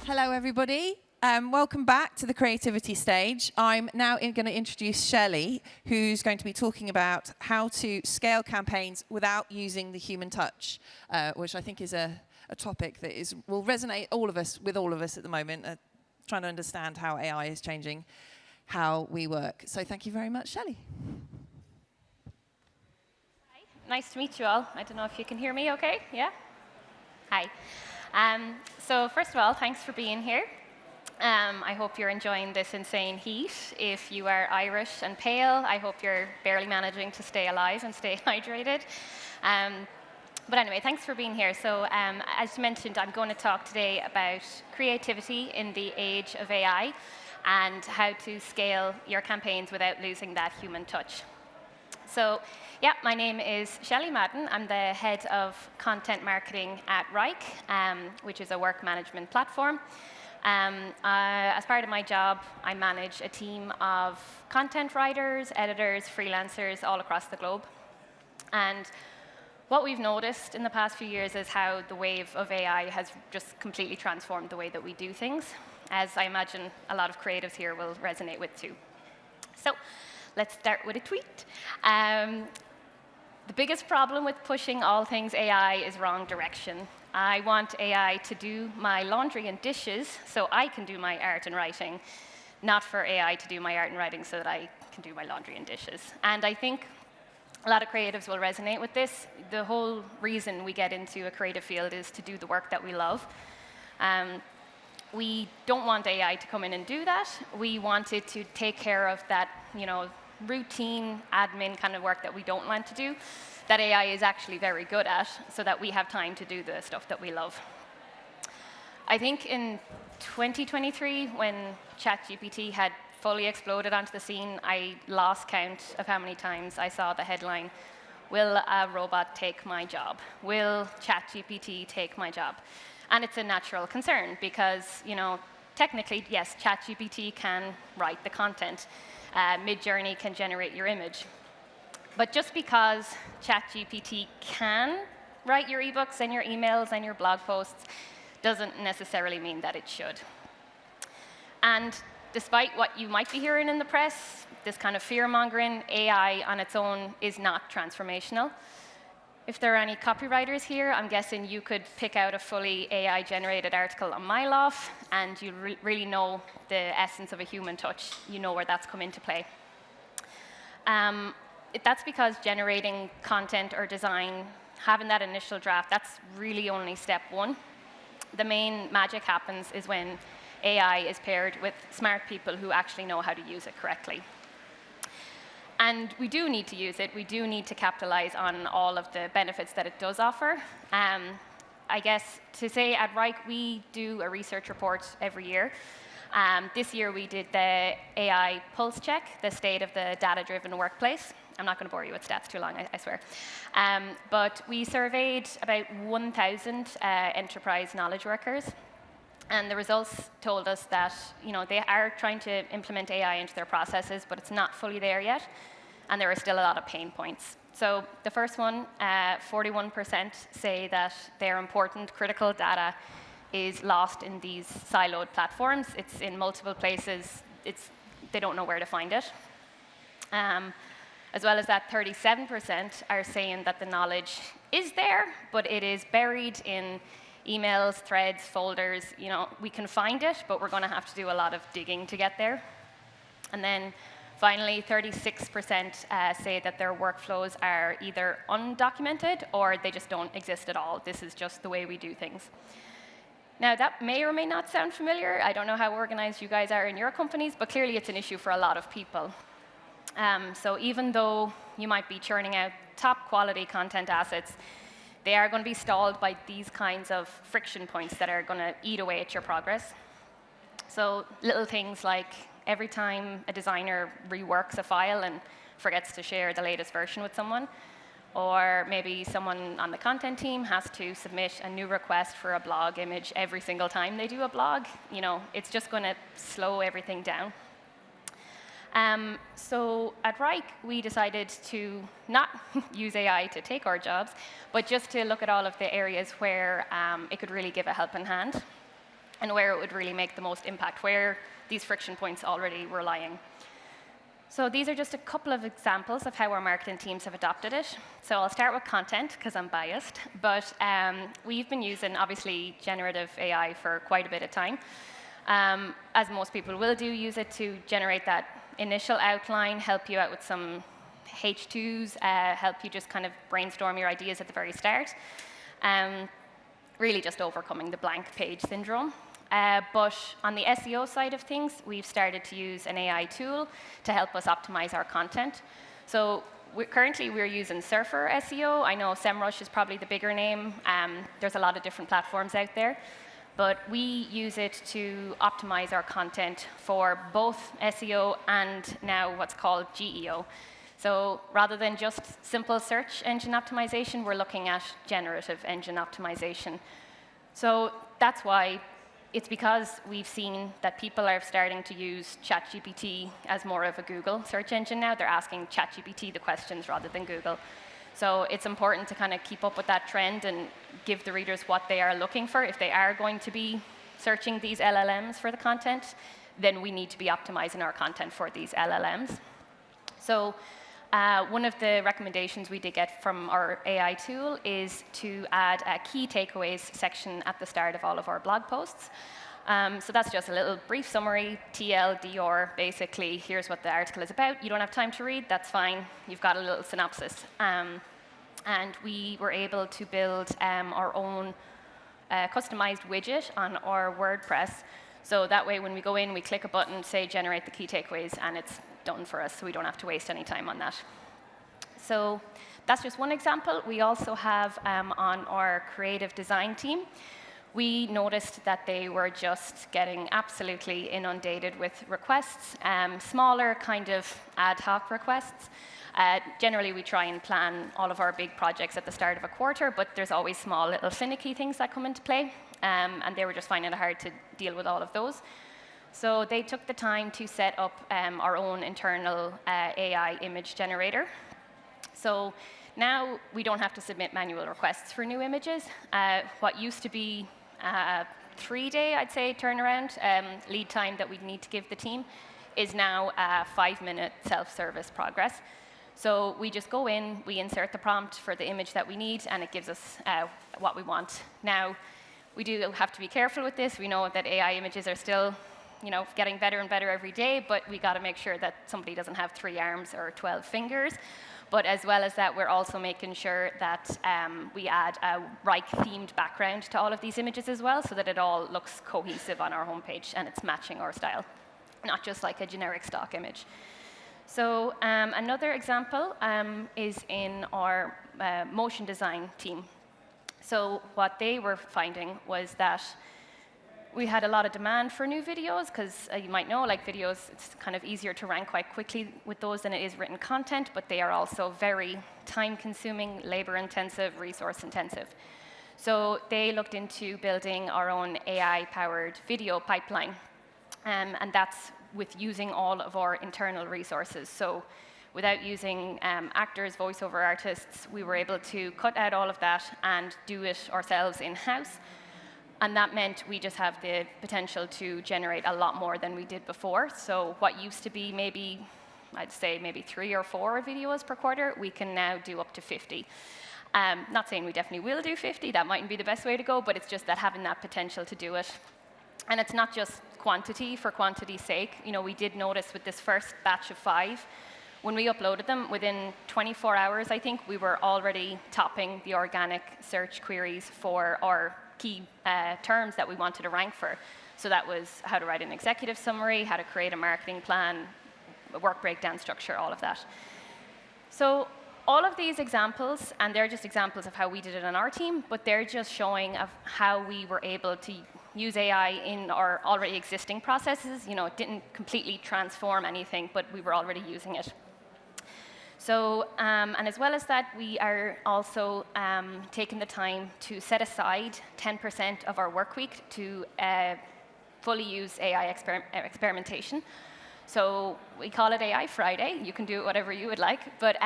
Hello, everybody. Welcome back to the creativity stage. I'm now going to introduce Shelley, who's going to be talking about how to scale campaigns without using the human touch, which I think is a topic that will resonate with all of us at the moment, trying to understand how AI is changing how we work. So thank you very much, Shelley. Hi, nice to meet you all. I don't know if you can hear me okay, yeah? Hi. So first of all, thanks for being here. I hope you're enjoying this insane heat. If you are Irish and pale, I hope you're barely managing to stay alive and stay hydrated. But anyway, thanks for being here. So as mentioned, I'm going to talk today about creativity in the age of AI and how to scale your campaigns without losing that human touch. So yeah, my name is Shelly Madden. I'm the head of content marketing at Wrike, which is a work management platform. As part of my job, I manage a team of content writers, editors, freelancers all across the globe. And what we've noticed in the past few years is how the wave of AI has just completely transformed the way that we do things, as I imagine a lot of creatives here will resonate with too. So let's start with a tweet. The biggest problem with pushing all things AI is wrong direction. I want AI to do my laundry and dishes so I can do my art and writing, not for AI to do my art and writing so that I can do my laundry and dishes. And I think a lot of creatives will resonate with this. The whole reason we get into a creative field is to do the work that we love. We don't want AI to come in and do that. We want it to take care of that, routine admin kind of work that we don't want to do, that AI is actually very good at, so that we have time to do the stuff that we love. I think in 2023, when ChatGPT had fully exploded onto the scene, I lost count of how many times I saw the headline, "Will a robot take my job? Will ChatGPT take my job?" And it's a natural concern because, technically, yes, ChatGPT can write the content. Midjourney can generate your image. But just because ChatGPT can write your ebooks and your emails and your blog posts doesn't necessarily mean that it should. And despite what you might be hearing in the press, this kind of fear-mongering, AI on its own is not transformational. If there are any copywriters here, I'm guessing you could pick out a fully AI-generated article a mile off, and you really know the essence of a human touch. You know where that's come into play. That's because generating content or design, having that initial draft, that's really only step one. The main magic happens is when AI is paired with smart people who actually know how to use it correctly. And we do need to use it. We do need to capitalize on all of the benefits that it does offer. I guess to say at Wrike, we do a research report every year. This year we did the AI pulse check, the state of the data-driven workplace. I'm not going to bore you with stats too long, I swear. But we surveyed about 1,000 enterprise knowledge workers. And the results told us that they are trying to implement AI into their processes, but it's not fully there yet, and there are still a lot of pain points. So the first one, 41% say that their important critical data is lost in these siloed platforms. It's in multiple places. They don't know where to find it. As well as that, 37% are saying that the knowledge is there, but it is buried in emails, threads, folders. We can find it, but we're going to have to do a lot of digging to get there. And then finally, 36% say that their workflows are either undocumented or they just don't exist at all. This is just the way we do things. Now, that may or may not sound familiar. I don't know how organized you guys are in your companies, but clearly it's an issue for a lot of people. So even though you might be churning out top quality content assets, they are going to be stalled by these kinds of friction points that are going to eat away at your progress. So little things like every time a designer reworks a file and forgets to share the latest version with someone, or maybe someone on the content team has to submit a new request for a blog image every single time they do a blog, it's just going to slow everything down. So at Wrike, we decided to not use AI to take our jobs, but just to look at all of the areas where it could really give a helping hand. and where it would really make the most impact, where these friction points already were lying. So these are just a couple of examples of how our marketing teams have adopted it. So I'll start with content, because I'm biased. But we've been using, obviously, generative AI for quite a bit of time. As most people will do, use it to generate that initial outline, help you out with some H2s, help you just kind of brainstorm your ideas at the very start. Really just overcoming the blank page syndrome. But on the SEO side of things, we've started to use an AI tool to help us optimize our content. So currently we're using Surfer SEO. I know SEMrush is probably the bigger name. There's a lot of different platforms out there. But we use it to optimize our content for both SEO and now what's called GEO. So rather than just simple search engine optimization, we're looking at generative engine optimization. So that's why it's because we've seen that people are starting to use ChatGPT as more of a Google search engine now. They're asking ChatGPT the questions rather than Google. So it's important to kind of keep up with that trend and give the readers what they are looking for. If they are going to be searching these LLMs for the content, then we need to be optimizing our content for these LLMs. So one of the recommendations we did get from our AI tool is to add a key takeaways section at the start of all of our blog posts. So that's just a little brief summary, TLDR, basically, here's what the article is about. You don't have time to read, that's fine. You've got a little synopsis. And we were able to build our own customized widget on our WordPress. So that way, when we go in, we click a button, say, generate the key takeaways, and it's done for us, so we don't have to waste any time on that. So that's just one example. We also have on our creative design team, we noticed that they were just getting absolutely inundated with requests, smaller kind of ad hoc requests. Generally, we try and plan all of our big projects at the start of a quarter, but there's always small little finicky things that come into play, and they were just finding it hard to deal with all of those. So they took the time to set up our own internal AI image generator. So now we don't have to submit manual requests for new images. What used to be a 3-day, I'd say, turnaround lead time that we'd need to give the team is now a 5-minute self-service progress. So we just go in, we insert the prompt for the image that we need, and it gives us what we want. Now, we do have to be careful with this. We know that AI images are still getting better and better every day, but we got to make sure that somebody doesn't have 3 arms or 12 fingers. But as well as that, we're also making sure that we add a Wrike-themed background to all of these images as well, so that it all looks cohesive on our homepage and it's matching our style, not just like a generic stock image. So another example is in our motion design team. So what they were finding was that we had a lot of demand for new videos, because you might know, like videos, it's kind of easier to rank quite quickly with those than it is written content, but they are also very time-consuming, labor-intensive, resource-intensive. So they looked into building our own AI-powered video pipeline, and that's with using all of our internal resources. So without using actors, voiceover artists, we were able to cut out all of that and do it ourselves in-house. And that meant we just have the potential to generate a lot more than we did before. So what used to be maybe, I'd say maybe 3 or 4 videos per quarter, we can now do up to 50. Not saying we definitely will do 50, that mightn't be the best way to go, but it's just that having that potential to do it. And it's not just quantity for quantity's sake. We did notice with this first batch of 5, when we uploaded them, within 24 hours, I think, we were already topping the organic search queries for our key terms that we wanted to rank for. So that was how to write an executive summary, how to create a marketing plan, a work breakdown structure, all of that. So all of these examples, and they're just examples of how we did it on our team, but they're just showing of how we were able to use AI in our already existing processes. It didn't completely transform anything, but we were already using it. So, and as well as that, we are also taking the time to set aside 10% of our work week to fully use AI experimentation. So we call it AI Friday. You can do it whatever you would like. But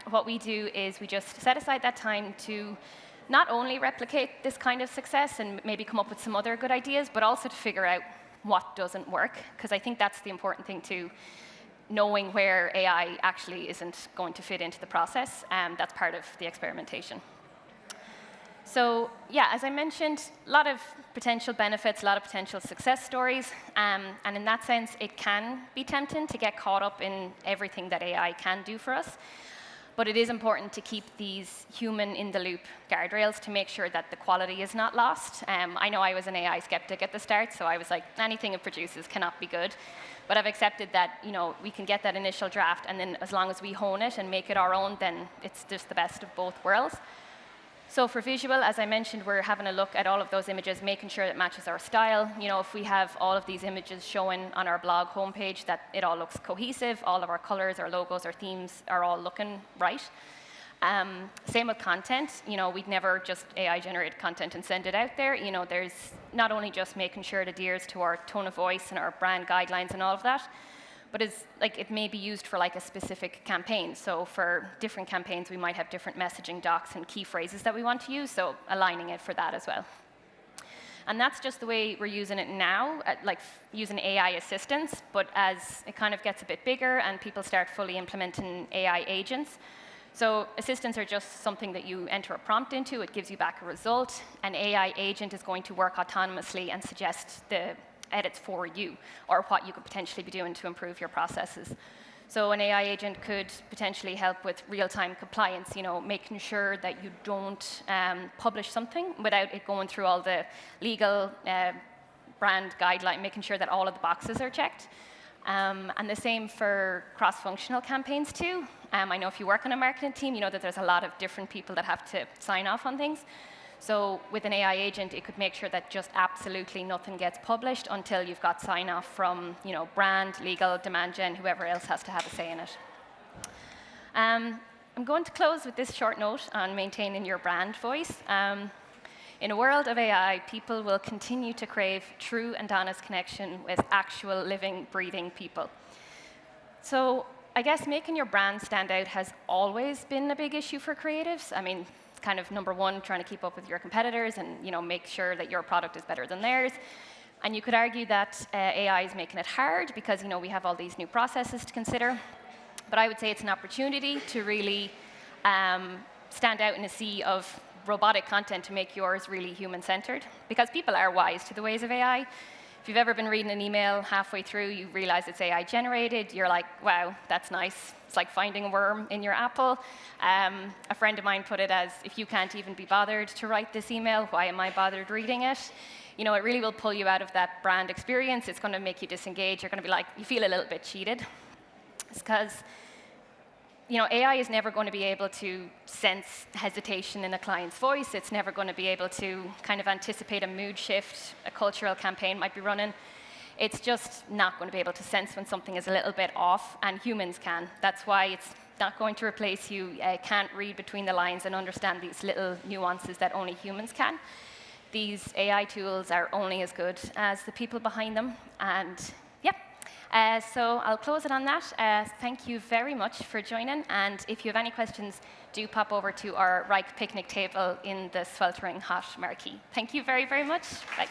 what we do is we just set aside that time to not only replicate this kind of success and maybe come up with some other good ideas, but also to figure out what doesn't work, because I think that's the important thing too, knowing where AI actually isn't going to fit into the process, and that's part of the experimentation. So yeah, as I mentioned, a lot of potential benefits, a lot of potential success stories, and in that sense, it can be tempting to get caught up in everything that AI can do for us. But it is important to keep these human-in-the-loop guardrails to make sure that the quality is not lost. I know I was an AI skeptic at the start, so I was like, anything it produces cannot be good. But I've accepted that we can get that initial draft, and then as long as we hone it and make it our own, then it's just the best of both worlds. So for visual, as I mentioned, we're having a look at all of those images, making sure it matches our style. If we have all of these images showing on our blog homepage, that it all looks cohesive, all of our colors, our logos, our themes are all looking right. Same with content. We'd never just AI-generated content and send it out there. There's not only just making sure it adheres to our tone of voice and our brand guidelines and all of that, but it may be used for a specific campaign. So for different campaigns, we might have different messaging docs and key phrases that we want to use, so aligning it for that as well. And that's just the way we're using it now, using AI assistants. But as it kind of gets a bit bigger and people start fully implementing AI agents, so assistants are just something that you enter a prompt into, it gives you back a result. An AI agent is going to work autonomously and suggest the edits for you, or what you could potentially be doing to improve your processes. So an AI agent could potentially help with real-time compliance, making sure that you don't publish something without it going through all the legal brand guideline, making sure that all of the boxes are checked. And the same for cross-functional campaigns too. I know if you work on a marketing team, you know that there's a lot of different people that have to sign off on things. So with an AI agent, it could make sure that just absolutely nothing gets published until you've got sign-off from brand, legal, demand gen, whoever else has to have a say in it. I'm going to close with this short note on maintaining your brand voice. In a world of AI, people will continue to crave true and honest connection with actual living, breathing people. So I guess making your brand stand out has always been a big issue for creatives. I mean, kind of number one, trying to keep up with your competitors and make sure that your product is better than theirs. And you could argue that AI is making it hard because we have all these new processes to consider. But I would say it's an opportunity to really stand out in a sea of robotic content to make yours really human-centered, because people are wise to the ways of AI. If you've ever been reading an email halfway through, you realize it's AI-generated, you're like, wow, that's nice. It's like finding a worm in your apple. A friend of mine put it as, if you can't even be bothered to write this email, why am I bothered reading it? It really will pull you out of that brand experience. It's going to make you disengage. You're going to be like, you feel a little bit cheated. It's because AI is never going to be able to sense hesitation in a client's voice. It's never going to be able to kind of anticipate a mood shift a cultural campaign might be running. It's just not going to be able to sense when something is a little bit off, and humans can. That's why it's not going to replace you. Can't read between the lines and understand these little nuances that only humans can. These AI tools are only as good as the people behind them, and so I'll close it on that. Thank you very much for joining. And if you have any questions, do pop over to our Wrike picnic table in the sweltering hot marquee. Thank you very, very much. Bye.